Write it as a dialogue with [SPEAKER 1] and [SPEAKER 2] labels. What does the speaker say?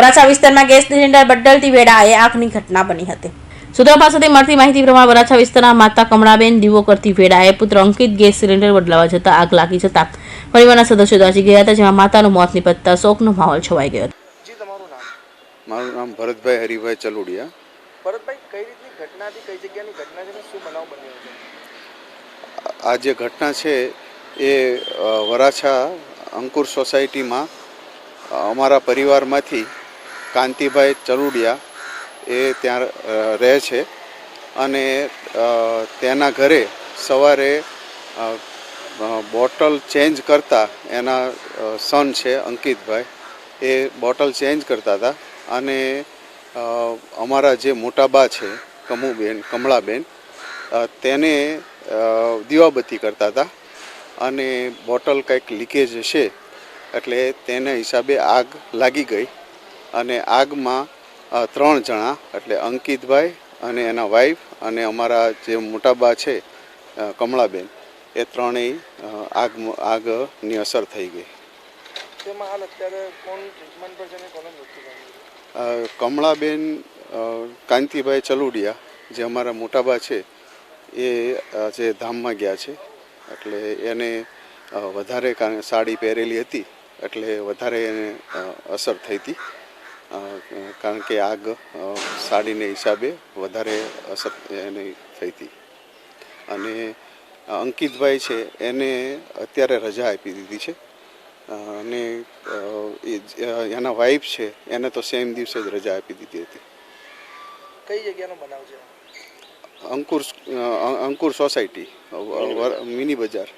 [SPEAKER 1] વરાછા વિસ્તારમાં gas cylinder બદલતી વેળાએ આગની ઘટના બની હતી। સૂત્રો પાસેથી મળતી માહિતી પ્રમાણે વરાછા વિસ્તારના માતા કમળાબેન દીવો કરતી વેળાએ પુત્ર અંકિત ગેસ સિલિન્ડર બદલાવા જતાં આગ લાગી જતાં પરિવારના સદસ્યો દાઝી ગયા હતા, જેમાં માતાનું મોત નીપજતા શોકનો માહોલ છવાઈ ગયો હતો।
[SPEAKER 2] જી, તમારું નામ?
[SPEAKER 3] મારું નામ ભરતભાઈ હરિભાઈ ચલુડિયા।
[SPEAKER 2] ભરતભાઈ, કઈ રીતની ઘટના હતી, કઈ જગ્યાની ઘટના છે ને શું બનાવ બન્યો છે?
[SPEAKER 3] આ જે ઘટના છે એ વરાછા અંકુર સોસાયટીમાં અમારા પરિવારમાંથી કાંતિભાઈ ચલુડિયા એ ત્યાં રહે છે અને તેના ઘરે સવારે બોટલ ચેન્જ કરતા એના સન છે અંકિતભાઈ, એ બોટલ ચેન્જ કરતા હતા અને અમારા જે મોટા બા છે કમળાબેન તેને દીવાબત્તી કરતા હતા અને બોટલ કંઈક લીકેજ હશે એટલે તેના હિસાબે આગ લાગી ગઈ અને આગમાં 3 જણા એટલે અંકિતભાઈ અને એના વાઈફ અને અમારા જે મોટા બા છે કમળાબેન એ ત્રણેય આગની અસર થઈ ગઈ।
[SPEAKER 2] તેમાં હાલ અત્યારે કોણ ટ્રીટમેન્ટ પર છે ને કોને મૃત્યુ પામ્યું?
[SPEAKER 3] કમળાબેન કાંતિભાઈ ચલુડિયા જે અમારા મોટા બા છે એ જે ધામમાં ગયા છે એટલે એને વધારે સાડી પહેરેલી હતી એટલે વધારે એને અસર થઈ હતી, કારણ કે આગ સાડીને હિસાબે વધારે અસર એને થઈ હતી અને અંકિતભાઈ છે એને અત્યારે રજા આપી દીધી છે અને એના વાઈફ છે એને તો સેમ દિવસે જ રજા આપી દીધી હતી।
[SPEAKER 2] કઈ જગ્યાનો બનાવ છે?
[SPEAKER 3] અંકુર સોસાયટી મિની બજાર।